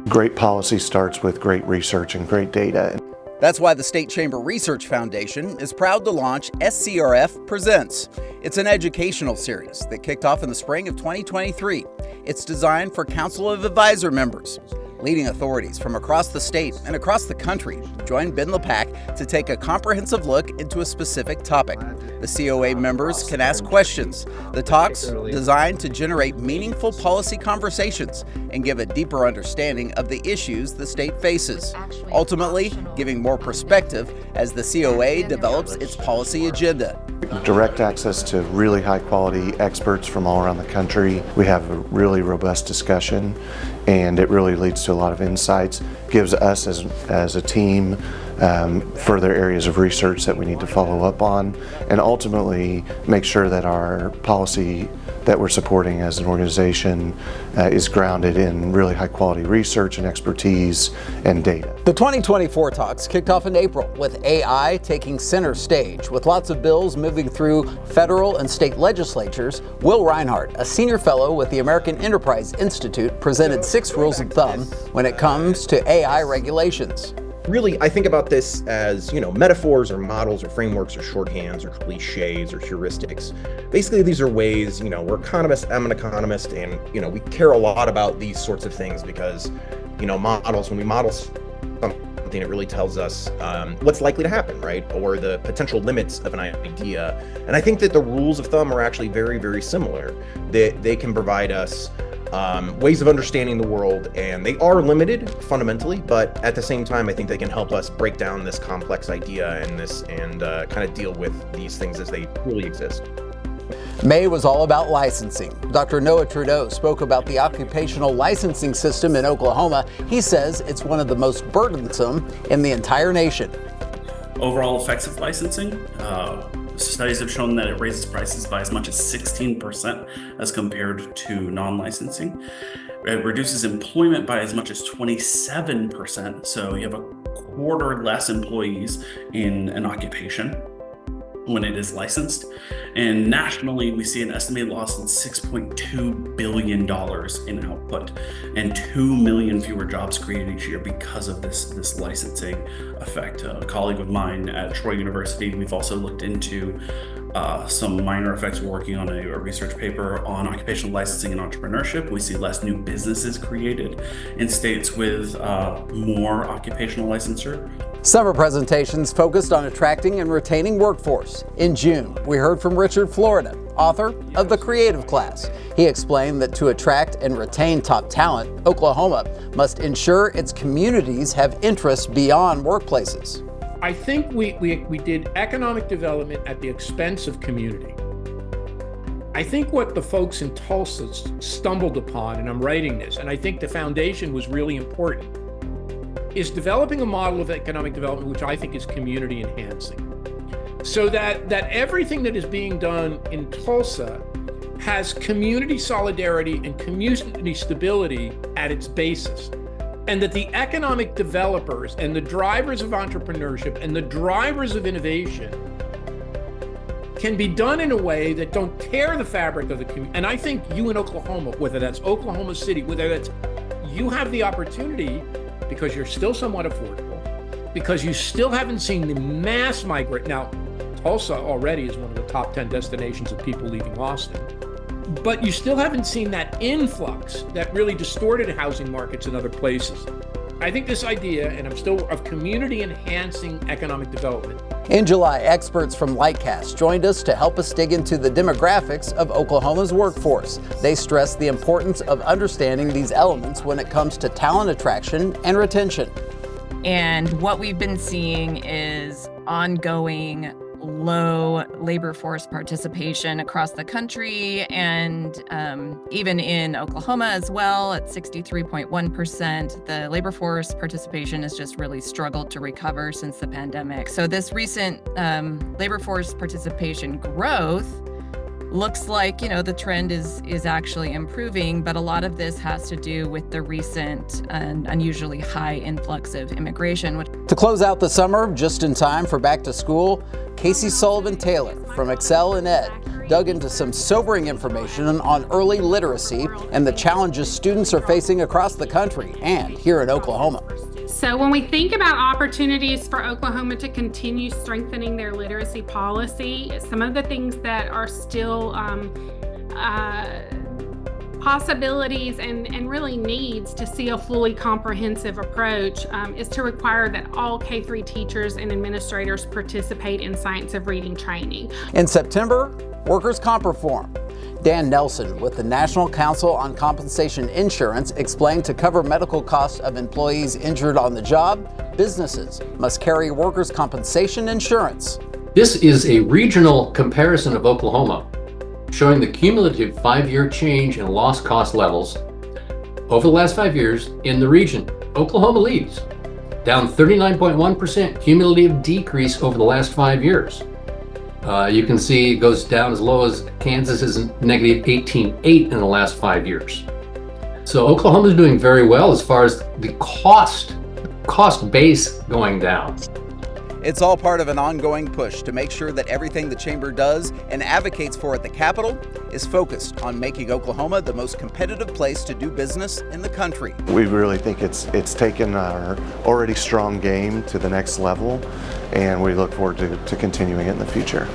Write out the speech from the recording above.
Great policy starts with great research and great data. That's why the State Chamber Research Foundation is proud to launch SCRF Presents. It's an educational series that kicked off in the spring of 2023. It's designed for Council of Advisor members. Leading authorities from across the state and across the country join Ben LePack to take a comprehensive look into a specific topic. The COA members can ask questions. The talks designed to generate meaningful policy conversations and give a deeper understanding of the issues the state faces, ultimately giving more perspective as the COA develops its policy agenda. Direct access to really high quality experts from all around the country. We have a really robust discussion, and it really leads to a lot of insights, gives us as a team further areas of research that we need to follow up on, and ultimately make sure that our policy that we're supporting as an organization is grounded in really high quality research and expertise and data. The 2024 talks kicked off in April with AI taking center stage. With lots of bills moving through federal and state legislatures, Will Reinhardt, a senior fellow with the American Enterprise Institute, presented 6 rules of thumb when it comes to AI regulations. Really, I think about this as, metaphors or models or frameworks or shorthands or cliches or heuristics. Basically, these are ways, we're economists, I'm an economist, and, we care a lot about these sorts of things because, models, when we model something, it really tells us what's likely to happen, right? Or the potential limits of an idea. And I think that the rules of thumb are actually very, very similar. They can provide us ways of understanding the world, and they are limited fundamentally, but at the same time, I think they can help us break down this complex idea and kind of deal with these things as they truly exist. May was all about licensing. Dr. Noah Trudeau spoke about the occupational licensing system in Oklahoma. He says it's one of the most burdensome in the entire nation. Overall effects of licensing, studies have shown that it raises prices by as much as 16% as compared to non-licensing. It reduces employment by as much as 27%. So you have a quarter less employees in an occupation when it is licensed. And nationally, we see an estimated loss of $6.2 billion in output and 2 million fewer jobs created each year because of this licensing effect. A colleague of mine at Troy University, we've also looked into some minor effects. We're working on a research paper on occupational licensing and entrepreneurship. We see less new businesses created in states with more occupational licensure. Summer presentations focused on attracting and retaining workforce. In June, we heard from Richard Florida, author of The Creative Class. He explained that to attract and retain top talent, Oklahoma must ensure its communities have interests beyond workplaces. I think we did economic development at the expense of community. I think what the folks in Tulsa stumbled upon, and I'm writing this, and I think the foundation was really important, is developing a model of economic development which I think is community enhancing. So that everything that is being done in Tulsa has community solidarity and community stability at its basis. And that the economic developers and the drivers of entrepreneurship and the drivers of innovation can be done in a way that don't tear the fabric of the community. And I think you in Oklahoma, whether that's Oklahoma City, whether that's, you have the opportunity, because you're still somewhat affordable, because you still haven't seen the mass migrate. Now, Tulsa already is one of the top 10 destinations of people leaving Austin. But you still haven't seen that influx that really distorted housing markets in other places. I think this idea, and I'm still, of community enhancing economic development. In July, experts from Lightcast joined us to help us dig into the demographics of Oklahoma's workforce. They stressed the importance of understanding these elements when it comes to talent attraction and retention. And what we've been seeing is ongoing low labor force participation across the country, and even in Oklahoma as well at 63.1%. The labor force participation has just really struggled to recover since the pandemic. So this recent labor force participation growth looks like, the trend is actually improving, but a lot of this has to do with the recent and unusually high influx of immigration. To close out the summer, just in time for back to school, Casey Sullivan Taylor from Excel and Ed dug into some sobering information on early literacy and the challenges students are facing across the country and here in Oklahoma. So when we think about opportunities for Oklahoma to continue strengthening their literacy policy, some of the things that are still possibilities and really needs to see a fully comprehensive approach is to require that all K-3 teachers and administrators participate in science of reading training. In September, workers' comp reform. Dan Nelson with the National Council on Compensation Insurance explained to cover medical costs of employees injured on the job, businesses must carry workers' compensation insurance. This is a regional comparison of Oklahoma, showing the cumulative 5-year change in loss cost levels over the last 5 years in the region. Oklahoma leads, down 39.1% cumulative decrease over the last 5 years. You can see it goes down as low as Kansas is negative 18.8 in the last 5 years. So Oklahoma is doing very well as far as the cost base going down. It's all part of an ongoing push to make sure that everything the Chamber does and advocates for at the Capitol is focused on making Oklahoma the most competitive place to do business in the country. We really think it's taken our already strong game to the next level, and we look forward to continuing it in the future.